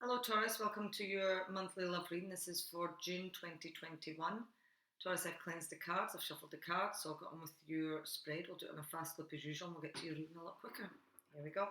Hello Taurus, welcome to your monthly love reading. This is for June 2021. Taurus, I've cleansed the cards, I've shuffled the cards, so I'll get on with your spread. We'll do it on a fast clip as usual and we'll get to your reading a lot quicker. Here we go.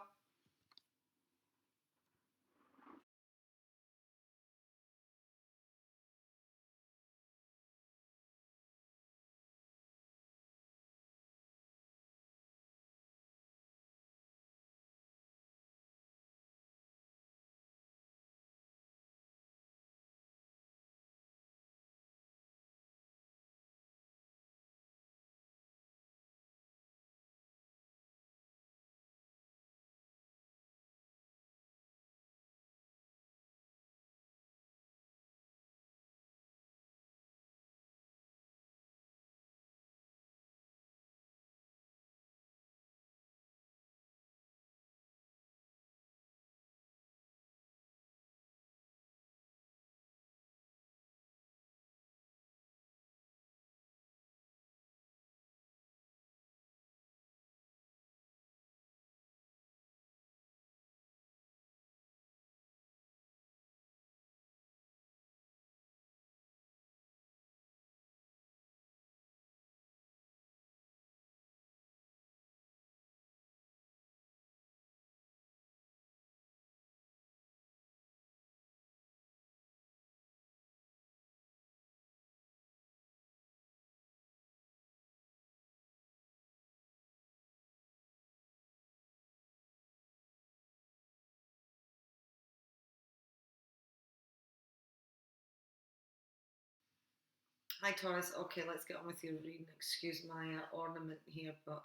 Hi Taurus, okay, let's get on with your reading. Excuse my ornament here, but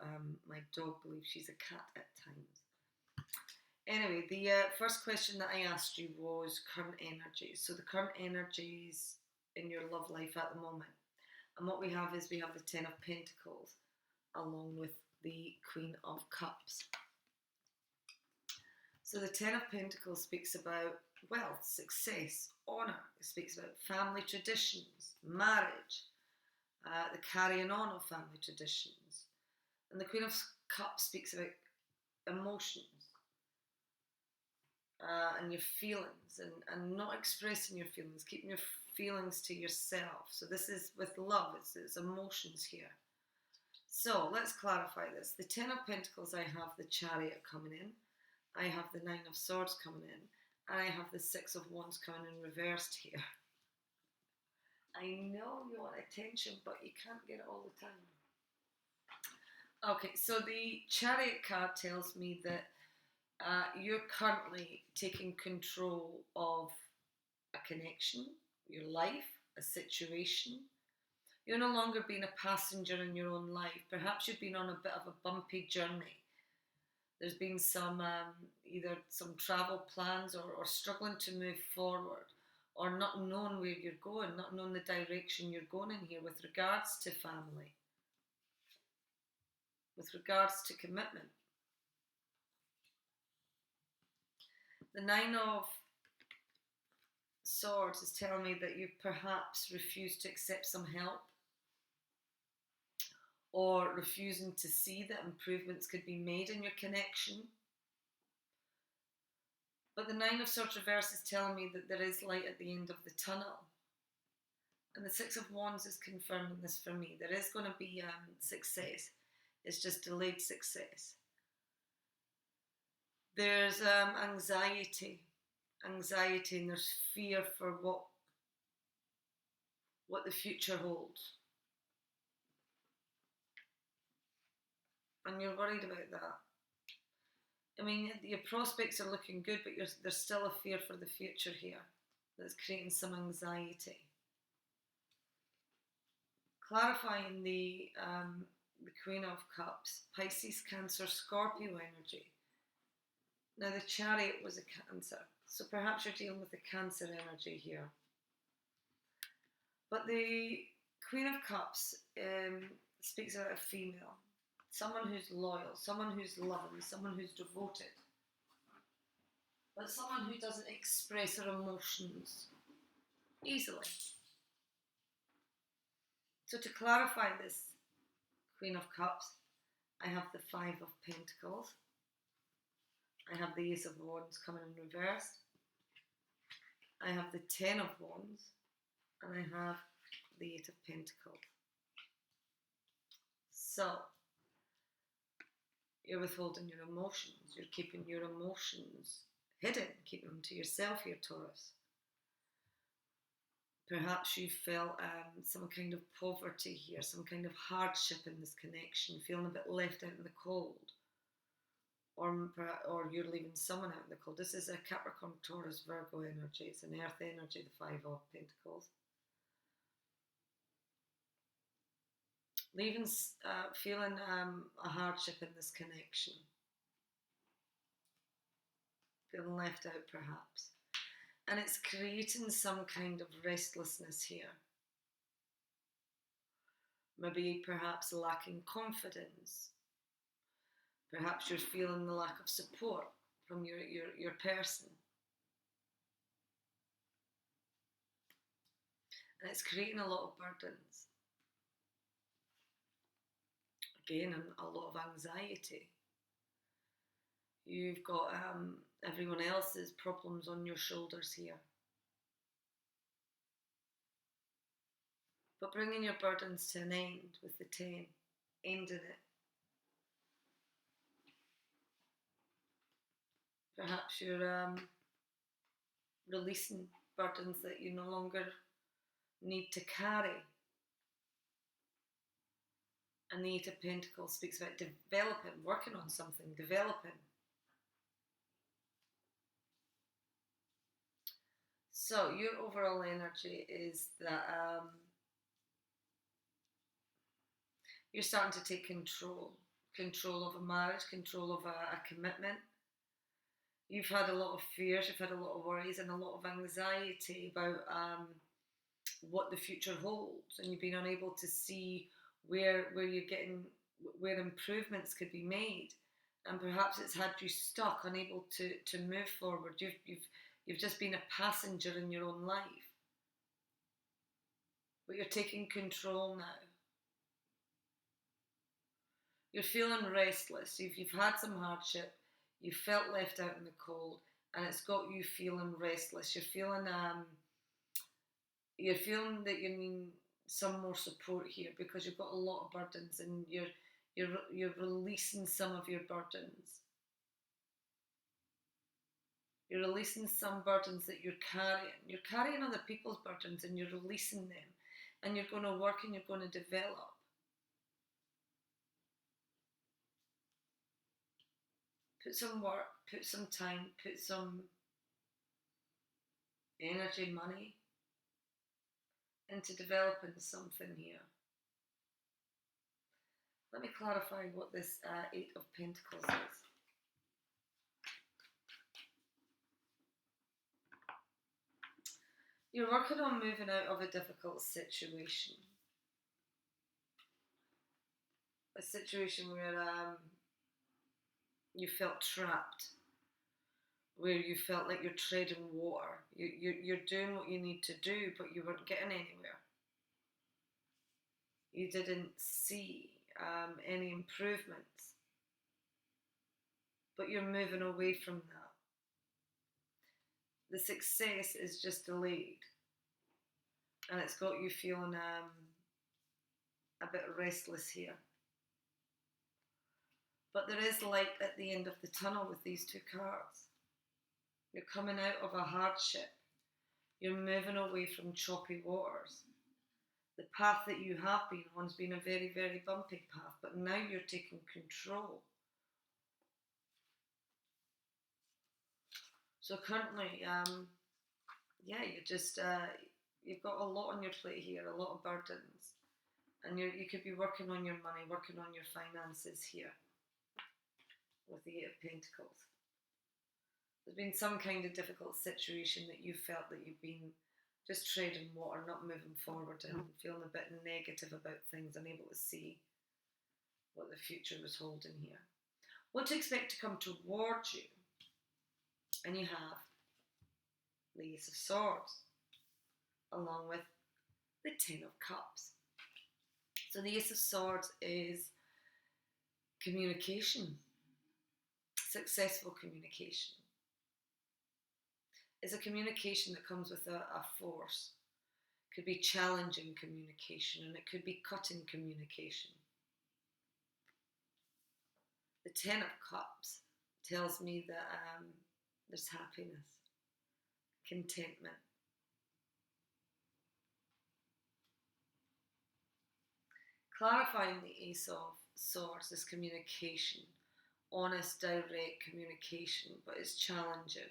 my dog believes she's a cat at times. Anyway, the first question that I asked you was current energies. So the current energies in your love life at the moment. And what we have is we have the Ten of Pentacles along with the Queen of Cups. So the Ten of Pentacles speaks about wealth, success, honour. It speaks about family traditions, marriage, the carrying on of family traditions. And the Queen of Cups speaks about emotions and your feelings and not expressing your feelings, keeping your feelings to yourself. So this is with love, it's emotions here. So let's clarify this. The Ten of Pentacles, I have the Chariot coming in. I have the Nine of Swords coming in. And I have the Six of Wands coming in reversed here. I know you want attention, but you can't get it all the time. Okay, so the Chariot card tells me that you're currently taking control of a connection, your life, a situation. You're no longer being a passenger in your own life. Perhaps you've been on a bit of a bumpy journey. There's been some either some travel plans or struggling to move forward or not knowing where you're going, not knowing the direction you're going in here with regards to family, with regards to commitment. The Nine of Swords is telling me that you perhaps refused to accept some help or refusing to see that improvements could be made in your connection. But the Nine of Swords reverse is telling me that there is light at the end of the tunnel. And the Six of Wands is confirming this for me. There is going to be success. It's just delayed success. There's anxiety, and there's fear for what the future holds. And you're worried about that. I mean, your prospects are looking good, but there's still a fear for the future here that's creating some anxiety. Clarifying the Queen of Cups, Pisces, Cancer, Scorpio energy. Now the Chariot was a Cancer, so perhaps you're dealing with the Cancer energy here. But the Queen of Cups speaks about a female. Someone who's loyal, someone who's loving, someone who's devoted. But someone who doesn't express her emotions easily. So to clarify this Queen of Cups, I have the Five of Pentacles. I have the Ace of Wands coming in reversed. I have the Ten of Wands, and I have the Eight of Pentacles. So, you're withholding your emotions. You're keeping your emotions hidden, keeping them to yourself here, Taurus. Perhaps you felt some kind of poverty here, some kind of hardship in this connection, feeling a bit left out in the cold. Or you're leaving someone out in the cold. This is a Capricorn, Taurus, Virgo energy. It's an earth energy, the Five of Pentacles. Leaving, feeling a hardship in this connection. Feeling left out, perhaps. And it's creating some kind of restlessness here. Maybe perhaps lacking confidence. Perhaps you're feeling the lack of support from your person. And it's creating a lot of burdens. Again, and a lot of anxiety. You've got everyone else's problems on your shoulders here. But bringing your burdens to an end with the 10, ending it. Perhaps you're releasing burdens that you no longer need to carry. And the Eight of Pentacles speaks about developing, working on something, developing. So your overall energy is that you're starting to take control of a marriage, control of a commitment. You've had a lot of fears, you've had a lot of worries and a lot of anxiety about what the future holds, and you've been unable to see where improvements could be made, and perhaps it's had you stuck, unable to move forward. You've just been a passenger in your own life, but you're taking control now. You're feeling restless. You've had some hardship. You felt left out in the cold, and it's got you feeling restless. You're feeling that you need some more support here because you've got a lot of burdens, and you're releasing some of your burdens. You're releasing some burdens that you're carrying. You're carrying other people's burdens, and you're releasing them, and you're going to work and you're going to develop. Put some work, put some time, put some energy, money into developing something here. Let me clarify what this Eight of Pentacles is. You're working on moving out of a difficult situation. A situation where you felt trapped, where you felt like you're treading water. You're doing what you need to do, but you weren't getting anywhere. You didn't see any improvements, but you're moving away from that. The success is just delayed, and it's got you feeling a bit restless here. But there is light at the end of the tunnel with these two cards. You're coming out of a hardship. You're moving away from choppy waters. The path that you have been on has been a very, very bumpy path, but now you're taking control. So currently, you've got a lot on your plate here, a lot of burdens. And you could be working on your money, working on your finances here with the Eight of Pentacles. There's been some kind of difficult situation that you felt that you've been just treading water, not moving forward, and feeling a bit negative about things, unable to see what the future was holding here. What to expect to come towards you? And you have the Ace of Swords, along with the Ten of Cups. So the Ace of Swords is communication, successful communication. is a communication that comes with a force. It could be challenging communication, and it could be cutting communication. The Ten of Cups tells me that there's happiness, contentment. Clarifying the Ace of Swords is communication, honest, direct communication, but it's challenging.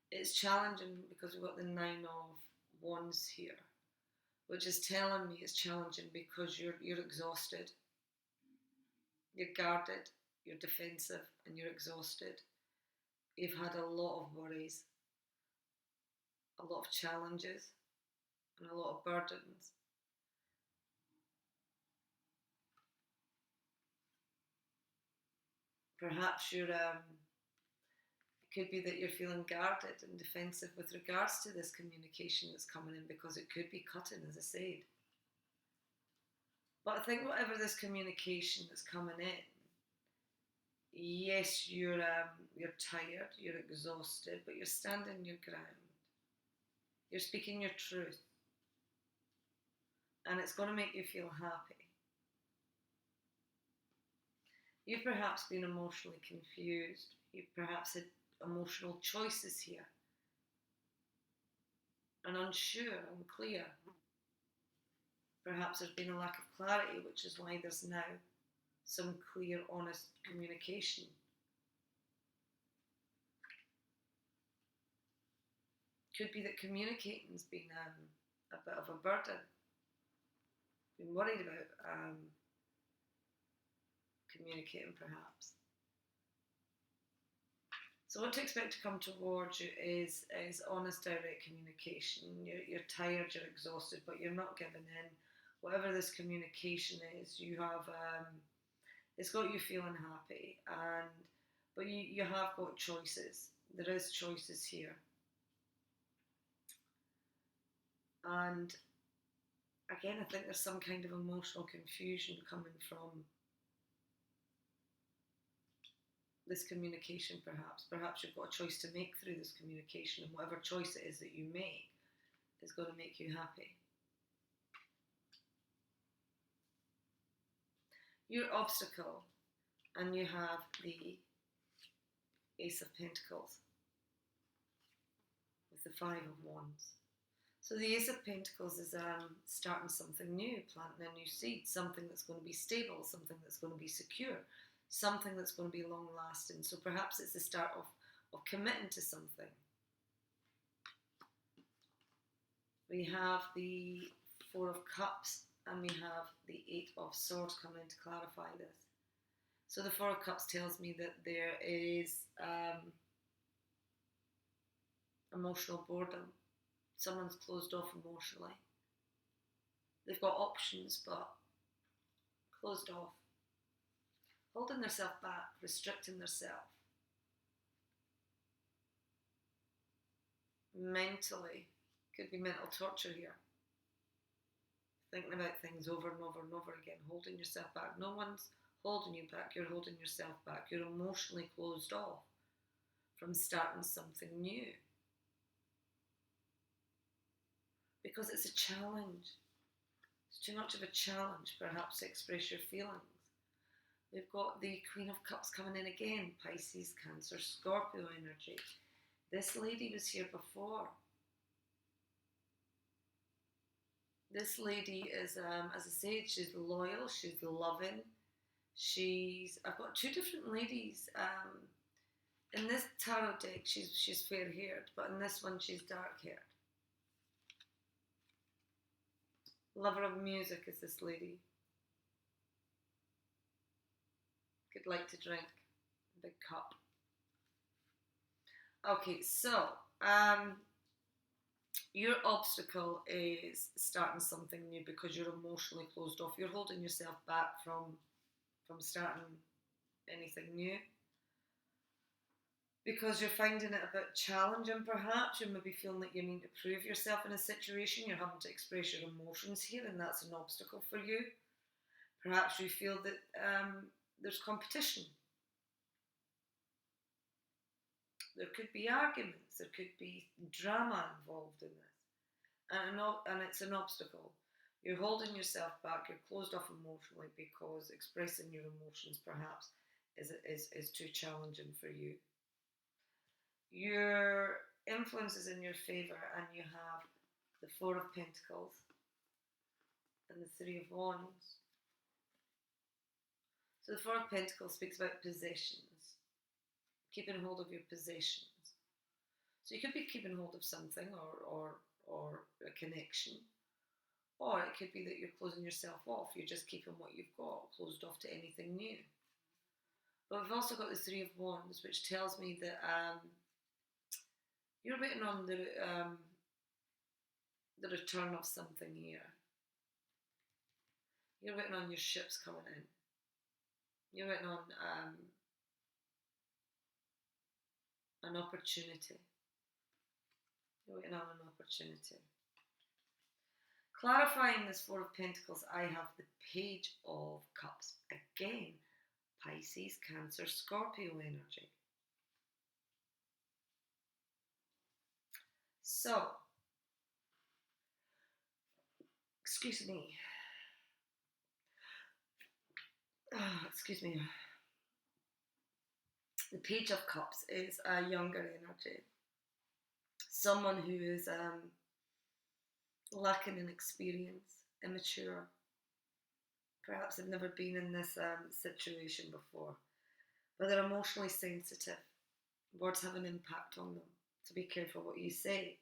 It's challenging because we've got the Nine of Wands here, which is telling me it's challenging because you're exhausted, you're guarded, you're defensive, and you're exhausted. You've had a lot of worries, a lot of challenges, and a lot of burdens. Perhaps it could be that you're feeling guarded and defensive with regards to this communication that's coming in, because it could be cutting, as I said. But I think whatever this communication that's coming in, yes, you're tired, you're exhausted, but you're standing your ground. You're speaking your truth, and it's going to make you feel happy. You've perhaps been emotionally confused. You've perhaps had emotional choices here, and unsure, unclear. Perhaps there's been a lack of clarity, which is why there's now some clear, honest communication. Could be that communicating's been a bit of a burden. Been worried about communicating, perhaps. So what to expect to come towards you is honest, direct communication. You're tired, you're exhausted, but you're not giving in. Whatever this communication is, you have it's got you feeling happy, but you have got choices. There is choices here, and again, I think there's some kind of emotional confusion coming from this communication. Perhaps you've got a choice to make through this communication, and whatever choice it is that you make is going to make you happy. Your obstacle, and you have the Ace of Pentacles with the Five of Wands. So the Ace of Pentacles is starting something new, planting a new seed, something that's going to be stable, something that's going to be secure, something that's going to be long lasting. So perhaps it's the start of committing to something. We have the Four of Cups, and we have the Eight of Swords coming in to clarify this. So the Four of Cups tells me that there is emotional boredom. Someone's closed off emotionally. They've got options, but closed off. Holding themselves back, restricting themselves. Mentally, could be mental torture here. Thinking about things over and over and over again, holding yourself back. No one's holding you back, you're holding yourself back. You're emotionally closed off from starting something new. Because it's a challenge. It's too much of a challenge, perhaps, to express your feelings. We've got the Queen of Cups coming in again, Pisces, Cancer, Scorpio energy. This lady was here before. This lady is, as I said, she's loyal, she's loving. I've got two different ladies. In this tarot deck, she's fair-haired, but in this one, she's dark-haired. Lover of music is this lady. Could like to drink a big cup. Okay, so your obstacle is starting something new because you're emotionally closed off. You're holding yourself back from starting anything new. Because you're finding it a bit challenging, perhaps. You're maybe feeling that you need to prove yourself in a situation. You're having to express your emotions here, and that's an obstacle for you. Perhaps you feel that there's competition. There could be arguments, there could be drama involved in this. And it's an obstacle. You're holding yourself back, you're closed off emotionally because expressing your emotions perhaps is too challenging for you. Your influence is in your favour, and you have the Four of Pentacles and the Three of Wands. So the Four of Pentacles speaks about possessions, keeping hold of your possessions. So you could be keeping hold of something or a connection, or it could be that you're closing yourself off. You're just keeping what you've got, closed off to anything new. But we've also got the Three of Wands, which tells me that you're waiting on the return of something here. You're waiting on your ships coming in. You're waiting on an opportunity. You're waiting on an opportunity. Clarifying this Four of Pentacles, I have the Page of Cups. Again, Pisces, Cancer, Scorpio energy. So, excuse me. Excuse me. The Page of Cups is a younger energy. Someone who is lacking in experience, immature. Perhaps they've never been in this situation before. But they're emotionally sensitive. Words have an impact on them. So be careful what you say.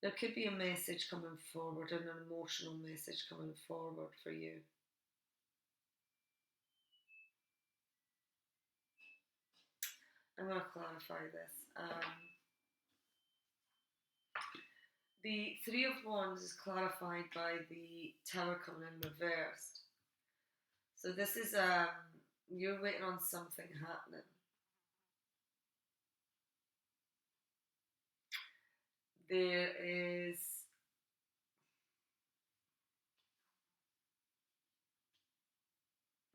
There could be a message coming forward, an emotional message coming forward for you. I'm going to clarify this. The Three of Wands is clarified by the Tower coming in reversed. So this is, you're waiting on something happening. There is,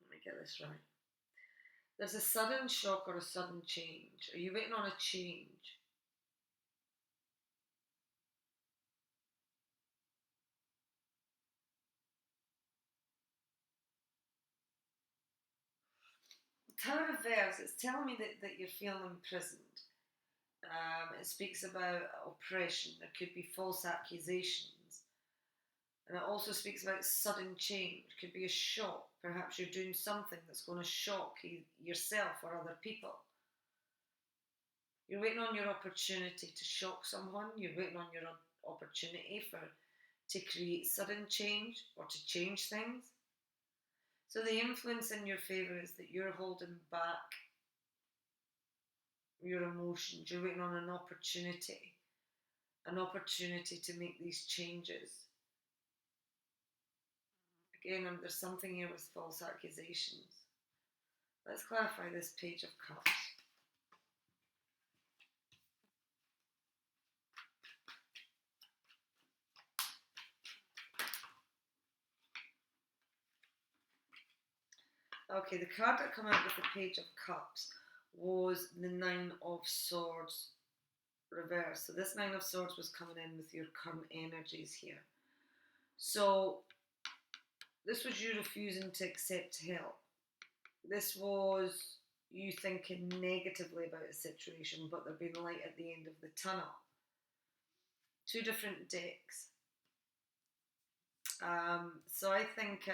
let me get this right. There's a sudden shock or a sudden change. Are you waiting on a change? Tower reverse, it's telling me that you're feeling imprisoned. It speaks about oppression. There could be false accusations. And it also speaks about sudden change. It could be a shock. Perhaps you're doing something that's going to shock yourself or other people. You're waiting on your opportunity to shock someone. You're waiting on your opportunity to create sudden change or to change things. So the influence in your favour is that you're holding back your emotions. You're waiting on an opportunity to make these changes. Again, there's something here with false accusations. Let's clarify this Page of Cups. Okay, the card that came out with the Page of Cups was the Nine of Swords reversed. So this Nine of Swords was coming in with your current energies here. So this was you refusing to accept help. This was you thinking negatively about a situation, but there being light at the end of the tunnel. Two different decks. So I think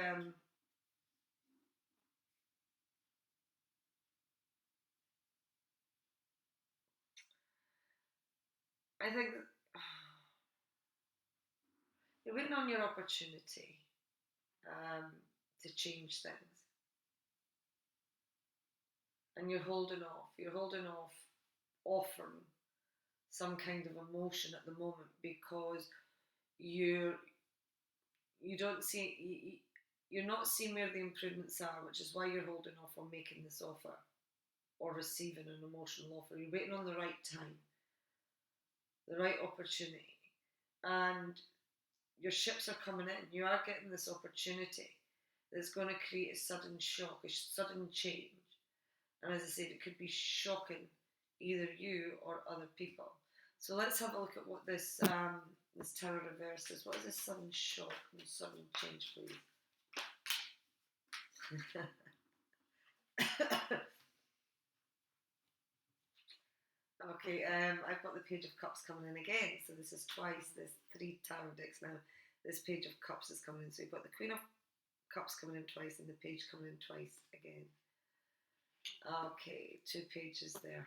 you're waiting on your opportunity to change things. And you're holding off offering some kind of emotion at the moment because you're not seeing where the improvements are, which is why you're holding off on making this offer or receiving an emotional offer. You're waiting on the right time, the right opportunity, and your ships are coming in. You are getting this opportunity that's going to create a sudden shock, a sudden change. And as I said, it could be shocking either you or other people. So let's have a look at what this this Tower reverse is. What is this sudden shock and sudden change, please? Okay, I've got the Page of Cups coming in again. So this is twice. There's 3 Tarot decks now. This Page of Cups is coming in. So you've got the Queen of Cups coming in twice and the Page coming in twice again. Okay, 2 pages there.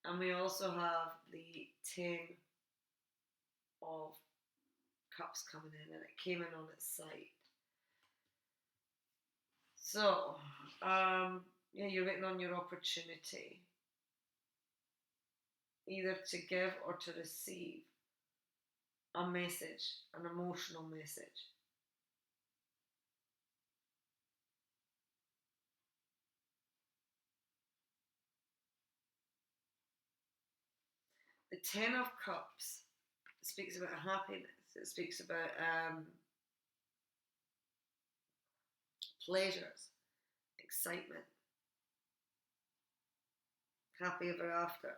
And we also have the 10 of Cups coming in, and it came in on its side. So, yeah, you're waiting on your opportunity, either to give or to receive a message, an emotional message. The 10 of Cups speaks about happiness. It speaks about pleasures, excitement, happy ever after.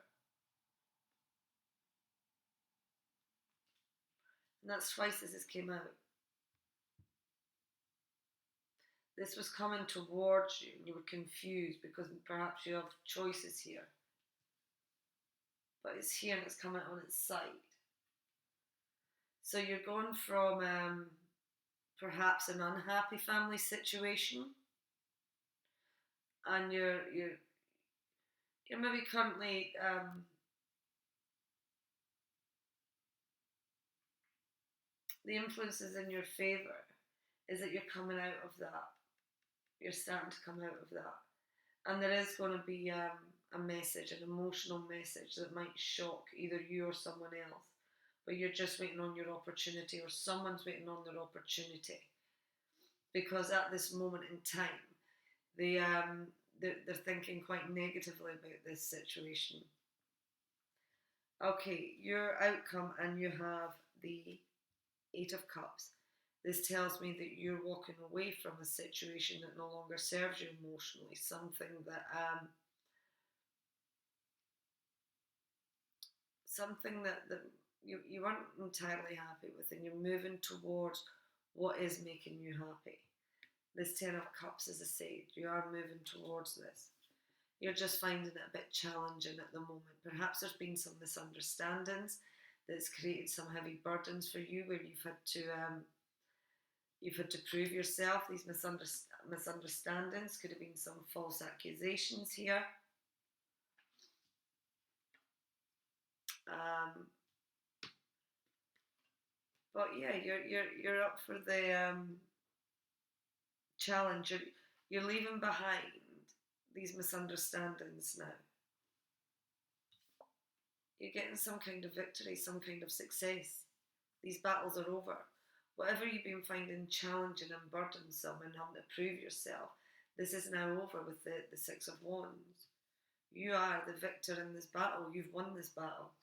And that's twice as this came out. This was coming towards you and you were confused because perhaps you have choices here. But it's here and it's coming on its side. So you're going from perhaps an unhappy family situation, and you're maybe currently the influence is in your favour, is that you're coming out of that. You're starting to come out of that. And there is going to be a message, an emotional message that might shock either you or someone else. But you're just waiting on your opportunity, or someone's waiting on their opportunity. Because at this moment in time, they're thinking quite negatively about this situation. Okay, your outcome, and you have the 8 of Cups. This tells me that you're walking away from a situation that no longer serves you emotionally, something that you weren't entirely happy with, and you're moving towards what is making you happy. This 10 of Cups, as I said, you are moving towards this. You're just finding it a bit challenging at the moment. Perhaps there's been some misunderstandings that's created some heavy burdens for you, where you've had to prove yourself. These misunderstandings could have been some false accusations here. But yeah, you're up for the challenge. You're leaving behind these misunderstandings now. You're getting some kind of victory, some kind of success. These battles are over. Whatever you've been finding challenging and burdensome and having to prove yourself, this is now over with the 6 of Wands. You are the victor in this battle. You've won this battle.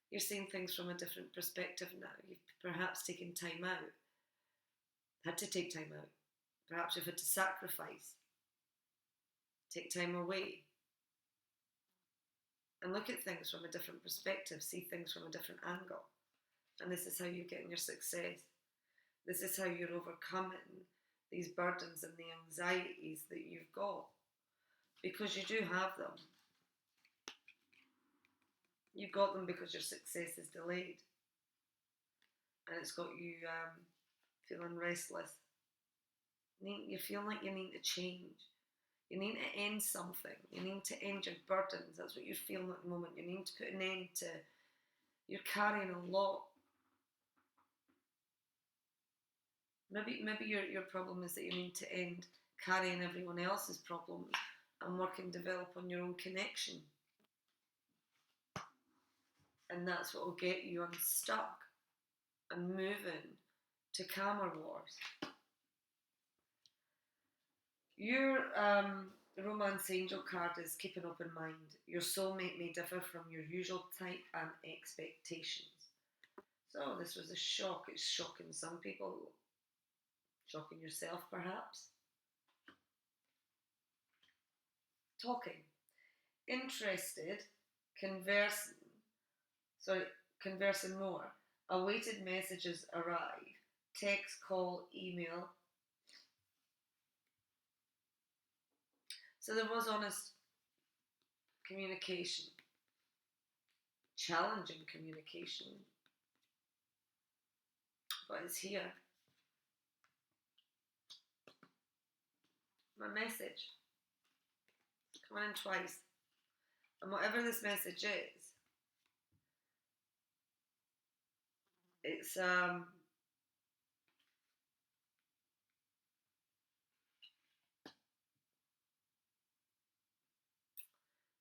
You're seeing things from a different perspective now. You've perhaps taken time out. Had to take time out. Perhaps you've had to sacrifice. Take time away. And look at things from a different perspective. See things from a different angle. And this is how you're getting your success. This is how you're overcoming these burdens and the anxieties that you've got. Because you do have them. You've got them because your success is delayed. And it's got you feeling restless. You're feeling like you need to change. You need to end something. You need to end your burdens. That's what you're feeling at the moment. You need to put an end to... You're carrying a lot. Maybe your problem is that you need to end carrying everyone else's problems and work and develop on your own connection. And that's what will get you unstuck and moving to calmer waters. Your romance angel card is keep an open mind. Your soulmate may differ from your usual type and expectations. So this was a shock. It's shocking some people. Shocking yourself, perhaps. talking. Interested, conversing more. Awaited messages arrive. Text, call, email. So there was honest communication, challenging communication, but it's here. My message coming in twice, and whatever this message is, it's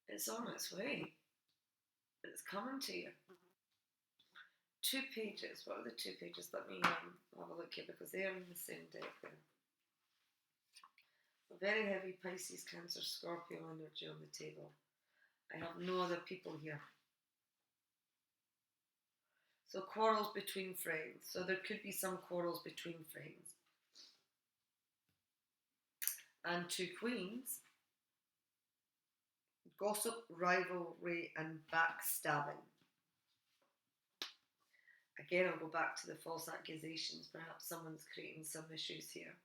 it's on its way. It's coming to you. 2 pages. What are the 2 pages? Let me have a look here, because they are in the same deck there. A very heavy Pisces, Cancer, Scorpio energy on the table. I have no other people here. So quarrels between friends. So there could be some quarrels between friends. And 2 queens. Gossip, rivalry, and backstabbing. Again, I'll go back to the false accusations. Perhaps someone's creating some issues here.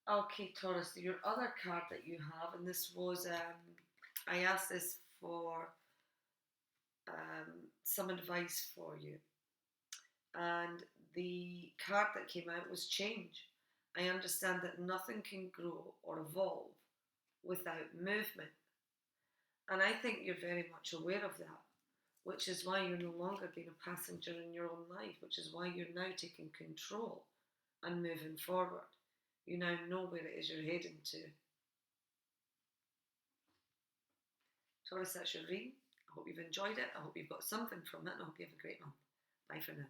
Okay, Taurus, your other card that you have, and this was, I asked this for some advice for you. And the card that came out was change. I understand that nothing can grow or evolve without movement. And I think you're very much aware of that, which is why you're no longer being a passenger in your own life, which is why you're now taking control and moving forward. You now know where it is you're heading to. Taurus, that's your reading. I hope you've enjoyed it. I hope you've got something from it, and I hope you have a great month. Bye for now.